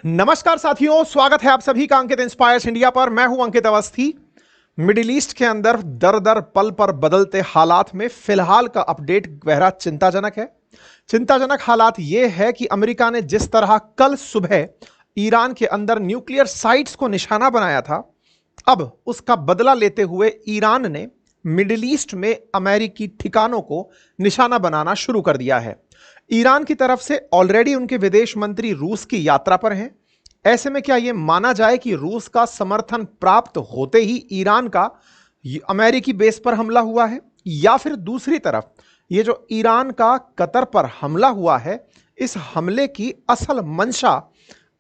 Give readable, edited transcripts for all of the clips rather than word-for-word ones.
नमस्कार साथियों, स्वागत है आप सभी का अंकित इंस्पायर्स इंडिया पर। मैं हूं अंकित अवस्थी। मिडिल ईस्ट के अंदर दर दर पल पर बदलते हालात में फिलहाल का अपडेट गहरा चिंताजनक है। चिंताजनक हालात यह है कि अमेरिका ने जिस तरह कल सुबह ईरान के अंदर न्यूक्लियर साइट्स को निशाना बनाया था, अब उसका बदला लेते हुए ईरान ने मिडिल ईस्ट में अमेरिकी ठिकानों को निशाना बनाना शुरू कर दिया है। ईरान की तरफ से ऑलरेडी उनके विदेश मंत्री रूस की यात्रा पर हैं। ऐसे में क्या यह माना जाए कि रूस का समर्थन प्राप्त होते ही ईरान का अमेरिकी बेस पर हमला हुआ है, या फिर दूसरी तरफ ये जो ईरान का कतर पर हमला हुआ है, इस हमले की असल मंशा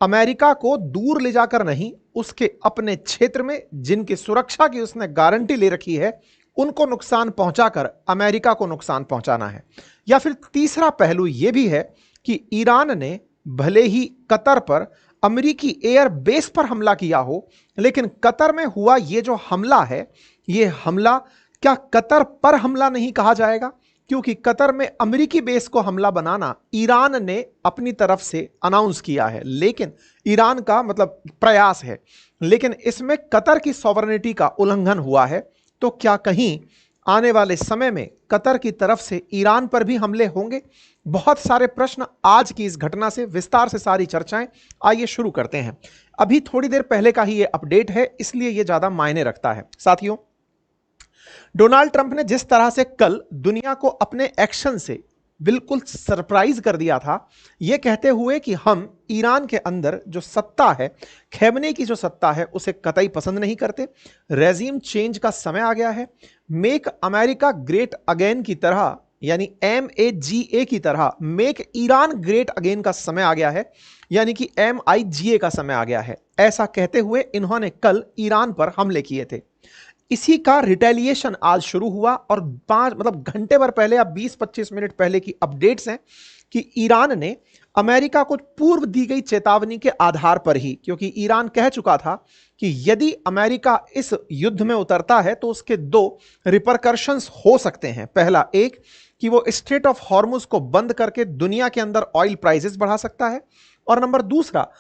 अमेरिका को दूर ले जाकर नहीं, उसके अपने क्षेत्र में जिनकी सुरक्षा की उसने गारंटी ले रखी है उनको नुकसान पहुंचाकर अमेरिका को नुकसान पहुंचाना है। या फिर तीसरा पहलू यह भी है कि ईरान ने भले ही कतर पर अमेरिकी एयर बेस पर हमला किया हो, लेकिन कतर में हुआ यह जो हमला है, यह हमला क्या कतर पर हमला नहीं कहा जाएगा, क्योंकि कतर में अमेरिकी बेस को हमला बनाना ईरान ने अपनी तरफ से अनाउंस किया है, लेकिन ईरान का मतलब प्रयास है, लेकिन इसमें कतर की सॉवरेनिटी का उल्लंघन हुआ है। तो क्या कहीं आने वाले समय में कतर की तरफ से ईरान पर भी हमले होंगे? बहुत सारे प्रश्न आज की इस घटना से विस्तार से सारी चर्चाएं। आइए शुरू करते हैं। अभी थोड़ी देर पहले का ही यह अपडेट है, इसलिए यह ज्यादा मायने रखता है। साथियों, डोनाल्ड ट्रंप ने जिस तरह से कल दुनिया को अपने एक्शन से बिल्कुल सरप्राइज कर दिया था, यह कहते हुए कि हम ईरान के अंदर जो सत्ता है, खैमने की जो सत्ता है, उसे कतई पसंद नहीं करते। रेजिम चेंज का समय आ गया है। मेक अमेरिका ग्रेट अगेन की तरह, यानी MAGA की तरह मेक ईरान ग्रेट अगेन का समय आ गया है, यानी कि MIGA का समय आ गया है। ऐसा कहते हुए इन्होंने कल ईरान पर हमले किए थे। इसी का रिटेलिएशन आज शुरू हुआ और घंटे भर पहले, अब 20-25 मिनट पहले की अपडेट्स हैं कि ईरान ने अमेरिका को पूर्व दी गई चेतावनी के आधार पर ही, क्योंकि ईरान कह चुका था कि यदि अमेरिका इस युद्ध में उतरता है तो उसके दो रिपरकर्शंस हो सकते हैं। पहला, एक कि वो स्ट्रेट ऑफ हॉर्मुज को बंद करके दुनिया के अंदर ऑयल प्राइसेस बढ़ा सकता है, और नंबर दूसरा,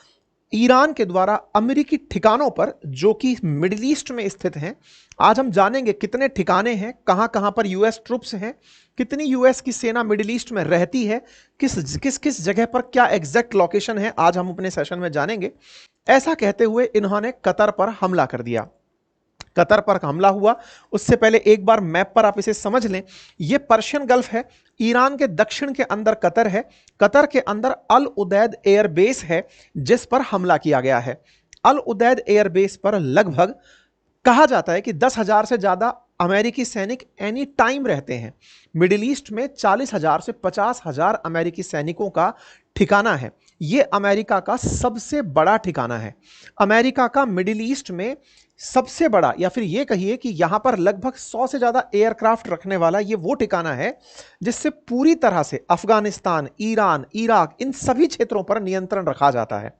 ईरान के द्वारा अमेरिकी ठिकानों पर जो कि मिडिल ईस्ट में स्थित हैं, आज हम जानेंगे कितने ठिकाने हैं, कहां कहां पर यूएस ट्रूप्स हैं, कितनी यूएस की सेना मिडिल ईस्ट में रहती है, किस किस किस जगह पर क्या एग्जैक्ट लोकेशन है, आज हम अपने सेशन में जानेंगे। ऐसा कहते हुए इन्होंने कतर पर हमला कर दिया। कतर पर हमला हुआ, उससे पहले एक बार मैप पर आप इसे समझ लें। यह पर्शियन गल्फ है, ईरान के दक्षिण के अंदर कतर है, कतर के अंदर अल उदैद एयरबेस है जिस पर हमला किया गया है। अल उदैद एयरबेस पर लगभग कहा जाता है कि 10,000 से ज्यादा अमेरिकी सैनिक एनी टाइम रहते हैं। मिडिल ईस्ट में 40,000 से 50,000 अमेरिकी सैनिकों का ठिकाना है। यह अमेरिका का सबसे बड़ा ठिकाना है। अमेरिका का मिडिल ईस्ट में सबसे बड़ा, या फिर यह कहिए कि यहां पर लगभग 100 से ज्यादा एयरक्राफ्ट रखने वाला यह वो ठिकाना है जिससे पूरी तरह से अफगानिस्तान, ईरान, इराक, इन सभी क्षेत्रों पर नियंत्रण रखा जाता है,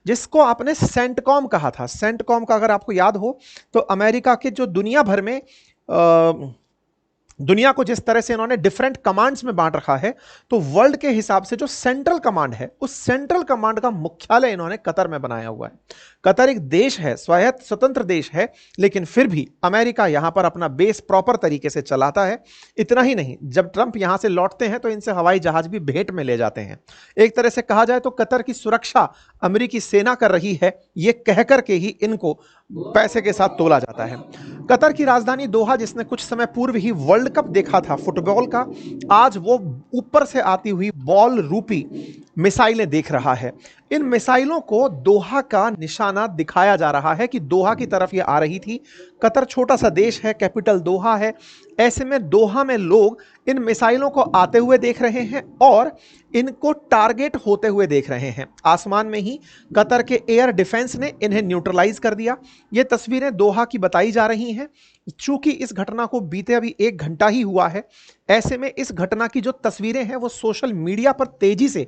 जिसको आपने सेंटकॉम कहा था। सेंटकॉम का अगर आपको याद हो तो अमेरिका के जो दुनिया भर में दुनिया को जिस तरह से इन्होंने डिफरेंट कमांड्स में बांट रखा है, तो वर्ल्ड के हिसाब से जो सेंट्रल कमांड है, उस सेंट्रल कमांड का मुख्यालय इन्होंने कतर में बनाया हुआ है। कतर एक देश है, स्वायत्त स्वतंत्र देश है, लेकिन फिर भी अमेरिका यहां पर अपना बेस प्रॉपर तरीके से चलाता है। इतना ही नहीं, जब ट्रंप यहां से लौटते हैं तो इनसे हवाई जहाज भी भेंट में ले जाते हैं। एक तरह से कहा जाए तो कतर की सुरक्षा अमेरिकी सेना कर रही है, यह कहकर के ही इनको पैसे के साथ तोला जाता है। कतर की राजधानी दोहा, जिसने कुछ समय पूर्व ही वर्ल्ड कप देखा था फुटबॉल का, आज वो ऊपर से आती हुई बॉल रूपी मिसाइलें देख रहा है। इन मिसाइलों को दोहा का निशाना दिखाया जा रहा है कि दोहा की तरफ ये आ रही थी। कतर छोटा सा देश है, कैपिटल दोहा है, ऐसे में दोहा में लोग इन मिसाइलों को आते हुए देख रहे हैं और इनको टारगेट होते हुए देख रहे हैं। आसमान में ही कतर के एयर डिफेंस ने इन्हें न्यूट्रलाइज कर दिया। ये तस्वीरें दोहा की बताई जा रही हैं। चूंकि इस घटना को बीते अभी 1 घंटा ही हुआ है, ऐसे में इस घटना की जो तस्वीरें हैं वो सोशल मीडिया पर तेजी से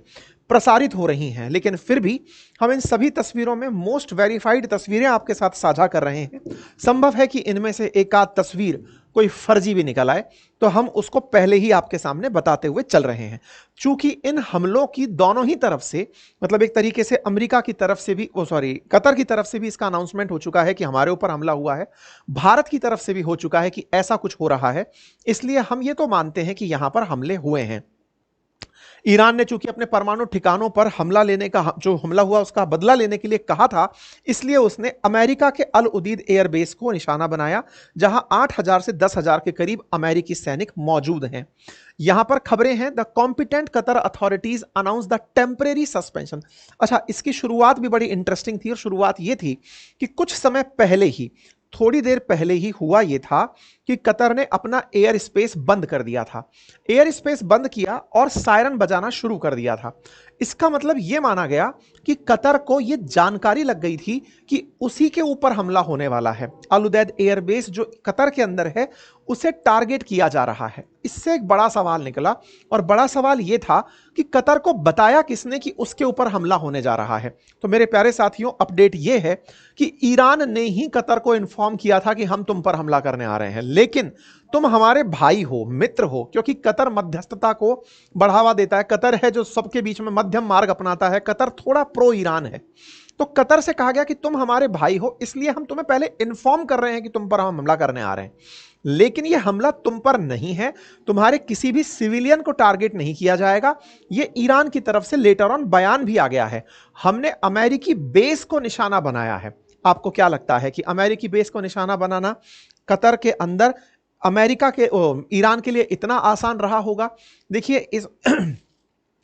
प्रसारित हो रही हैं, लेकिन फिर भी हम इन सभी तस्वीरों में मोस्ट वेरीफाइड तस्वीरें आपके साथ साझा कर रहे हैं। संभव है कि इनमें से एक आध तस्वीर कोई फर्जी भी निकल आए तो हम उसको पहले ही आपके सामने बताते हुए चल रहे हैं। चूंकि इन हमलों की दोनों ही तरफ से, मतलब एक तरीके से अमेरिका की तरफ से भी, कतर की तरफ से भी इसका अनाउंसमेंट हो चुका है कि हमारे ऊपर हमला हुआ है, भारत की तरफ से भी हो चुका है कि ऐसा कुछ हो रहा है, इसलिए हम ये तो मानते हैं कि यहां पर हमले हुए हैं। ईरान ने चूंकि अपने परमाणु ठिकानों पर हमला लेने का, जो हमला हुआ उसका बदला लेने के लिए कहा था, इसलिए उसने अमेरिका के अल उदीद एयरबेस को निशाना बनाया, जहां 8,000 से 10,000 के करीब अमेरिकी सैनिक मौजूद हैं। यहां पर खबरें हैं, the competent Qatar authorities announce the temporary suspension. अच्छा, इसकी शुरुआत भी बड़ी इंटरेस्टिंग थी, और शुरुआत यह थी कि कुछ समय पहले ही, थोड़ी देर पहले ही हुआ यह था कि कतर ने अपना एयर स्पेस बंद कर दिया था। एयर स्पेस बंद किया और सायरन बजाना शुरू कर दिया था। इसका मतलब यह माना गया कि कतर को यह जानकारी लग गई थी कि उसी के ऊपर हमला होने वाला है। अल उदैद एयरबेस जो कतर के अंदर है, उसे टारगेट किया जा रहा है। इससे एक बड़ा सवाल निकला, और बड़ा सवाल यह था कि कतर को बताया किसने कि उसके ऊपर हमला होने जा रहा है। तो मेरे प्यारे साथियों, अपडेट यह है कि ईरान ने ही कतर को इन्फॉर्म किया था कि हम तुम पर हमला करने आ रहे हैं, लेकिन तुम हमारे भाई हो, मित्र हो, क्योंकि कतर मध्यस्थता को बढ़ावा देता है। कतर है जो सबके बीच में मध्यम मार्ग अपनाता है। कतर थोड़ा प्रो ईरान है। तो कतर से कहा गया कि तुम हमारे भाई हो, इसलिए हम तुम्हें पहले इन्फॉर्म कर रहे हैं कि तुम पर हम हमला करने आ रहे हैं, लेकिन यह हमला तुम पर नहीं है, तुम्हारे किसी भी सिविलियन को टारगेट नहीं किया जाएगा। यह ईरान की तरफ से लेटर ऑन बयान भी आ गया है। हमने अमेरिकी बेस को निशाना बनाया है। आपको क्या लगता है कि अमेरिकी बेस को निशाना बनाना कतर के अंदर अमेरिका के ईरान के लिए इतना आसान रहा होगा? देखिए, इस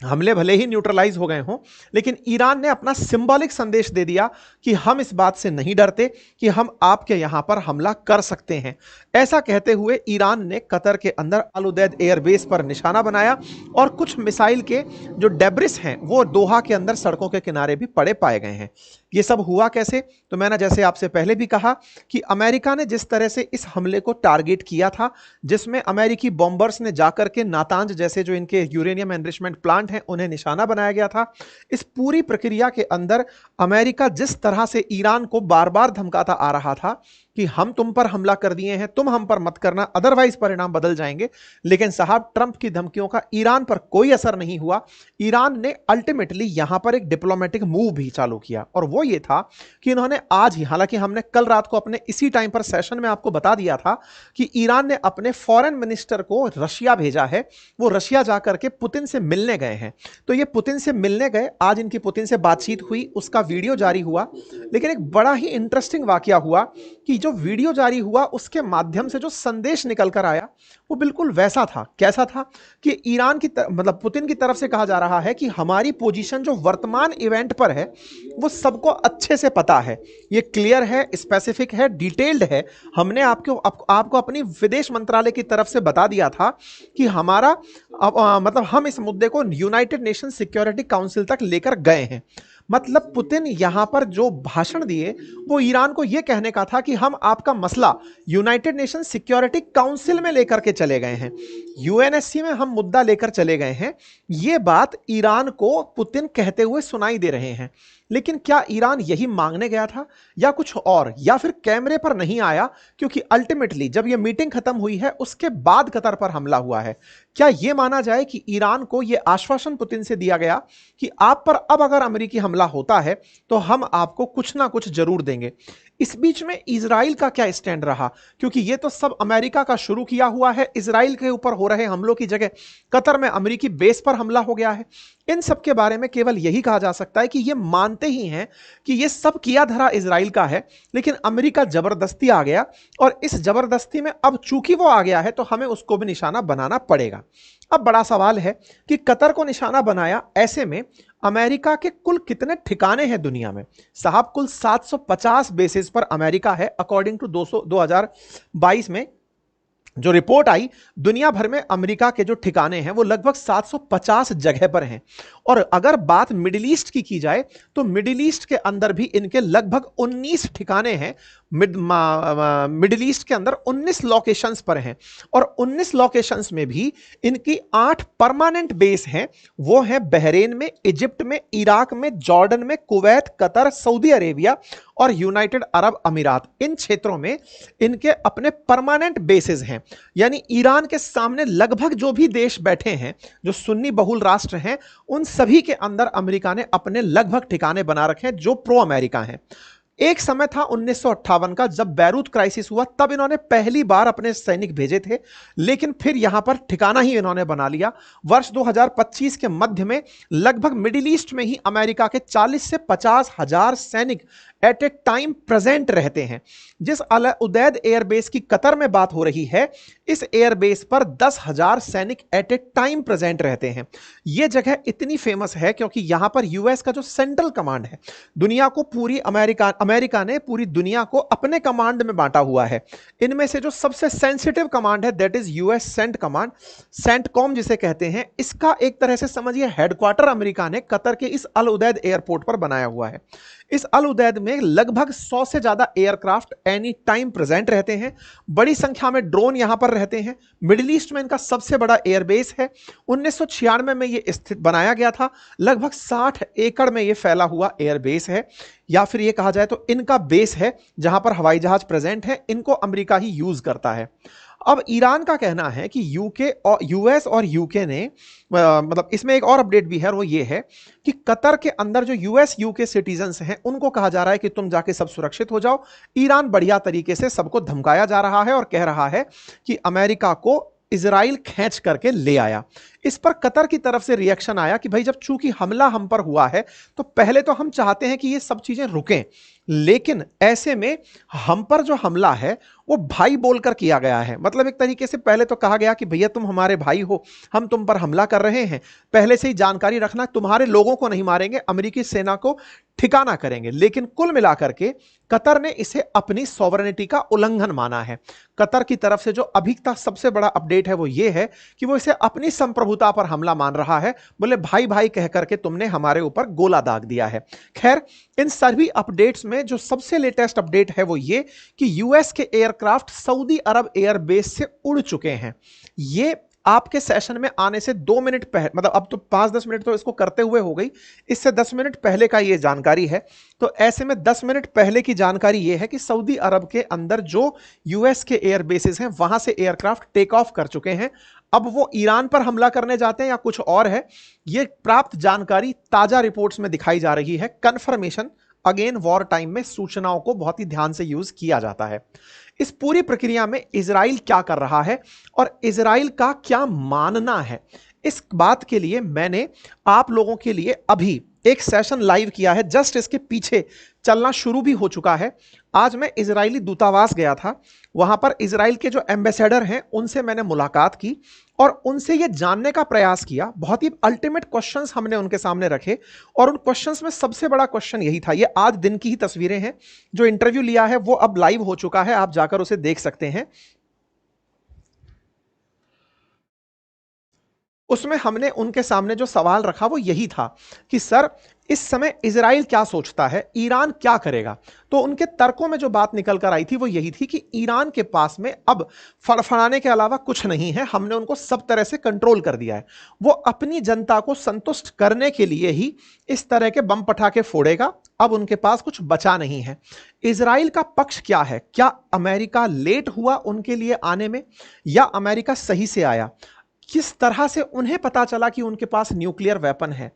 हमले भले ही न्यूट्रलाइज हो गए हों, लेकिन ईरान ने अपना सिंबॉलिक संदेश दे दिया कि हम इस बात से नहीं डरते कि हम आपके यहां पर हमला कर सकते हैं। ऐसा कहते हुए ईरान ने कतर के अंदर अल उदैद एयरबेस पर निशाना बनाया, और कुछ मिसाइल के जो डेब्रिस हैं वो दोहा के अंदर सड़कों के किनारे भी पड़े पाए गए हैं। ये सब हुआ कैसे? तो मैंने जैसे आपसे पहले भी कहा कि अमेरिका ने जिस तरह से इस हमले को टारगेट किया था, जिसमें अमेरिकी बॉम्बर्स ने जाकर के नातांज जैसे जो इनके यूरेनियम एनरिचमेंट प्लांट हैं उन्हें निशाना बनाया गया था। इस पूरी प्रक्रिया के अंदर अमेरिका जिस तरह से ईरान को बार बार धमकाता आ रहा था कि हम तुम पर हमला कर दिए हैं, तुम हम पर मत करना, अदरवाइज परिणाम बदल जाएंगे, लेकिन साहब ट्रंप की धमकियों का ईरान पर कोई असर नहीं हुआ। ईरान ने अल्टीमेटली यहां पर एक डिप्लोमेटिक मूव भी चालू किया, और वो ये था कि इन्होंने आज ही, हालांकि हमने कल रात को अपने इसी टाइम पर सेशन में आपको बता दिया था कि ईरान ने अपने फॉरेन मिनिस्टर को रशिया भेजा है। वो रशिया जाकर के पुतिन से मिलने गए हैं। तो ये पुतिन से मिलने गए, आज इनकी पुतिन से बातचीत हुई, उसका वीडियो जारी हुआ। लेकिन एक बड़ा ही इंटरेस्टिंग वाकया हुआ कि जो वीडियो जारी हुआ उसके माध्यम से जो संदेश निकल कर आया वो बिल्कुल वैसा था। कैसा था कि ईरान की मतलब पुतिन की तरफ से कहा जा रहा है कि हमारी पोजीशन जो वर्तमान इवेंट पर है वो सबको अच्छे से पता है, ये क्लियर है, स्पेसिफिक है, डिटेल्ड है। हमने आपको अपनी विदेश मंत्रालय की तरफ से बता दिया था कि हमारा मतलब हम इस मुद्दे को यूनाइटेड नेशन सिक्योरिटी काउंसिल तक लेकर गए हैं। मतलब पुतिन यहां पर जो भाषण दिए वो ईरान को यह कहने का था कि हम आपका मसला यूनाइटेड नेशन सिक्योरिटी काउंसिल में लेकर के चले गए हैं, यूएनएससी में हम मुद्दा लेकर चले गए हैं। यह बात ईरान को पुतिन कहते हुए सुनाई दे रहे हैं। लेकिन क्या ईरान यही मांगने गया था या कुछ और, या फिर कैमरे पर नहीं आया? क्योंकि अल्टीमेटली जब यह मीटिंग खत्म हुई है उसके बाद कतर पर हमला हुआ है। क्या यह माना जाए कि ईरान को यह आश्वासन पुतिन से दिया गया कि आप पर अब अगर अमेरिकी हमला होता है तो हम आपको कुछ ना कुछ जरूर देंगे? इस बीच में इजराइल का क्या स्टैंड रहा? क्योंकि यह तो सब अमेरिका का शुरू किया हुआ है। इजराइल के ऊपर हो रहे हमलों की जगह कतर में अमेरिकी बेस पर हमला हो गया है। इन सब के बारे में केवल यही कहा जा सकता है कि यह मानते ही हैं कि यह सब किया धरा इजराइल का है, लेकिन अमेरिका जबरदस्ती आ गया, और इस जबरदस्ती में अब चूंकि वो आ गया है तो हमें उसको भी निशाना बनाना पड़ेगा। अब बड़ा सवाल है कि कतर को निशाना बनाया, ऐसे में अमेरिका के कुल कितने ठिकाने हैं दुनिया में? साहब कुल 750 बेसिस पर अमेरिका है, अकॉर्डिंग टू 2022 में जो रिपोर्ट आई। दुनिया भर में अमेरिका के जो ठिकाने हैं वो लगभग 750 जगह पर हैं। और अगर बात मिडिल ईस्ट की जाए तो मिडिल ईस्ट के अंदर भी इनके लगभग 19 ठिकाने हैं। मिडिल ईस्ट के अंदर 19 लोकेशंस पर हैं और 19 लोकेशंस में भी इनकी 8 परमानेंट बेस हैं। वो हैं बहरेन में, इजिप्ट में, इराक में, जॉर्डन में, कुवैत, कतर, सऊदी अरेबिया और यूनाइटेड अरब अमीरात। इन क्षेत्रों में इनके अपने परमानेंट बेसेस हैं। यानी ईरान के सामने लगभग जो भी देश बैठे हैं जो सुन्नी बहुल राष्ट्र हैं, उन सभी के अंदर अमेरिका ने अपने लगभग ठिकाने बना रखे हैं जो प्रो अमेरिका हैं। एक समय था 1958 का, जब बैरूत क्राइसिस हुआ, तब इन्होंने पहली बार अपने सैनिक भेजे थे, लेकिन फिर यहां पर ठिकाना ही इन्होंने बना लिया। वर्ष 2025 के मध्य में लगभग मिडिल ईस्ट में ही अमेरिका के 40 से 50 हजार सैनिक एट ए टाइम प्रेजेंट रहते हैं। जिस अल उदैद एयरबेस की कतर में बात हो रही है, इस एयरबेस पर 10,000 सैनिक एट ए टाइम प्रेजेंट रहते हैं। यह जगह इतनी फेमस है क्योंकि यहां पर यूएस का जो सेंट्रल कमांड है, दुनिया को पूरी अमेरिका ने पूरी दुनिया को अपने कमांड में बांटा हुआ है। इनमें से जो सबसे सेंसिटिव कमांड है that is US Cent Command, CENTCOM जिसे कहते हैं। इसका एक तरह से समझिए हेडक्वार्टर अमेरिका ने कतर के इस अल उदैद एयरपोर्ट पर बनाया हुआ है। इस अल उदैद में लगभग 100 से ज्यादा एयरक्राफ्ट एनी टाइम प्रेजेंट रहते हैं। बड़ी संख्या में ड्रोन यहां पर रहते हैं। मिडिल ईस्ट में इनका सबसे बड़ा एयरबेस है। 1996 में यह स्थित बनाया गया था। लगभग 60 एकड़ में यह फैला हुआ एयरबेस है, या फिर यह कहा जाए तो इनका बेस है जहां पर हवाई जहाज प्रेजेंट है। इनको अमेरिका ही यूज करता है। अब ईरान का कहना है कि यूके और यूएस और यूके ने मतलब इसमें एक और अपडेट भी है, और वो ये है कि कतर के अंदर जो यूएस यूके सिटीजन्स हैं उनको कहा जा रहा है कि तुम जाके सब सुरक्षित हो जाओ। ईरान बढ़िया तरीके से सबको धमकाया जा रहा है और कह रहा है कि अमेरिका को इजराइल खींच करके ले आया। इस पर कतर की तरफ से रिएक्शन आया कि भाई जब चूंकि हमला हम पर हुआ है तो पहले तो हम चाहते हैं कि ये सब चीजें रुकें, लेकिन ऐसे में हम पर जो हमला है वो भाई बोलकर किया गया है। मतलब एक तरीके से पहले तो कहा गया कि भैया तुम हमारे भाई हो, हम तुम पर हमला कर रहे हैं, पहले से ही जानकारी रखना, तुम्हारे लोगों को नहीं मारेंगे, अमेरिकी सेना को ठिकाना करेंगे। लेकिन कुल मिलाकर के कतर ने इसे अपनी सॉवरेनिटी का उल्लंघन माना है। कतर की तरफ से जो अभी तक सबसे बड़ा अपडेट है वो ये है कि वो इसे अपनी संप्रभुता पर हमला मान रहा है। बोले भाई भाई कह करके तुमने हमारे ऊपर गोला दाग दिया है। खैर, इन सभी अपडेट्स में जो सबसे लेटेस्ट अपडेट है वो ये कि यूएस के एयरक्राफ्ट सऊदी अरब एयरबेस से उड़ चुके हैं। ये आपके सेशन में आने से 2 मिनट पहले, मतलब अब तो 5-10 मिनट तो इसको करते हुए हो गई, इससे 10 मिनट पहले का ये जानकारी है। तो ऐसे में 10 मिनट पहले की जानकारी ये है कि सऊदी अरब के अंदर जो यूएस के एयरबेसेस हैं वहां से एयरक्राफ्ट टेक ऑफ कर चुके हैं। अब वो ईरान पर हमला करने जाते हैं या कुछ और है, ये प्राप्त जानकारी ताजा रिपोर्ट्स में दिखाई जा रही है। कंफर्मेशन अगेन वॉर टाइम में सूचनाओं को बहुत ही ध्यान से यूज किया जाता है। इस पूरी प्रक्रिया में इजराइल क्या कर रहा है और इजराइल का क्या मानना है, इस बात के लिए मैंने आप लोगों के लिए अभी एक सेशन लाइव किया है। जस्ट इसके पीछे चलना शुरू भी हो चुका है। आज मैं इजरायली दूतावास गया था, वहां पर इजराइल के जो एम्बेसडर हैं उनसे मैंने मुलाकात की और उनसे यह जानने का प्रयास किया। बहुत ही अल्टीमेट क्वेश्चंस हमने उनके सामने रखे और उन क्वेश्चंस में सबसे बड़ा क्वेश्चन यही था। ये आज दिन की ही तस्वीरें हैं, जो इंटरव्यू लिया है वो अब लाइव हो चुका है, आप जाकर उसे देख सकते हैं। उसमें हमने उनके सामने जो सवाल रखा वो यही था कि सर इस समय इजराइल क्या सोचता है, ईरान क्या करेगा। तो उनके तर्कों में जो बात निकल कर आई थी वो यही थी कि ईरान के पास में अब फड़फड़ाने के अलावा कुछ नहीं है, हमने उनको सब तरह से कंट्रोल कर दिया है। वो अपनी जनता को संतुष्ट करने के लिए ही इस तरह के बम पटाखे फोड़ेगा, अब उनके पास कुछ बचा नहीं है। इजराइल का पक्ष क्या है? क्या अमेरिका लेट हुआ उनके लिए आने में या अमेरिका सही से आया? किस तरह से उन्हें पता चला कि उनके पास न्यूक्लियर वेपन है?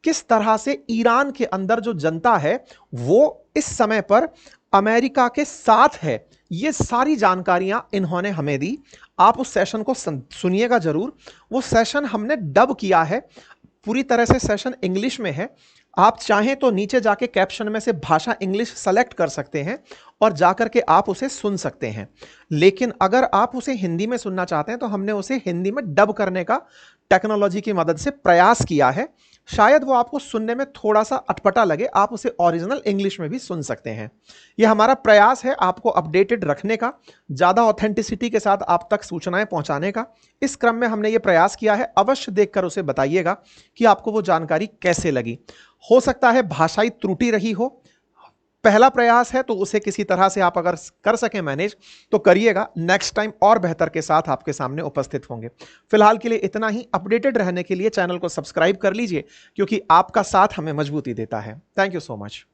किस तरह से ईरान के अंदर जो जनता है वो इस समय पर अमेरिका के साथ है? ये सारी जानकारियां इन्होंने हमें दी। आप उस सेशन को सुनिएगा जरूर। वो सेशन हमने डब किया है, पूरी तरह से सेशन इंग्लिश में है। आप चाहें तो नीचे जाके कैप्शन में से भाषा इंग्लिश सेलेक्ट कर सकते हैं और जाकर के आप उसे सुन सकते हैं। लेकिन अगर आप उसे हिंदी में सुनना चाहते हैं तो हमने उसे हिंदी में डब करने का टेक्नोलॉजी की मदद से प्रयास किया है। शायद वो आपको सुनने में थोड़ा सा अटपटा लगे, आप उसे ओरिजिनल इंग्लिश में भी सुन सकते हैं। यह हमारा प्रयास है आपको अपडेटेड रखने का, ज़्यादा ऑथेंटिसिटी के साथ आप तक सूचनाएं पहुंचाने का। इस क्रम में हमने ये प्रयास किया है। अवश्य देखकर उसे बताइएगा कि आपको वो जानकारी कैसे लगी। हो सकता है भाषाई त्रुटि रही हो, पहला प्रयास है तो उसे किसी तरह से आप अगर कर सकें मैनेज तो करिएगा, नेक्स्ट टाइम और बेहतर के साथ आपके सामने उपस्थित होंगे। फिलहाल के लिए इतना ही। अपडेटेड रहने के लिए चैनल को सब्सक्राइब कर लीजिए, क्योंकि आपका साथ हमें मजबूती देता है। Thank you so much.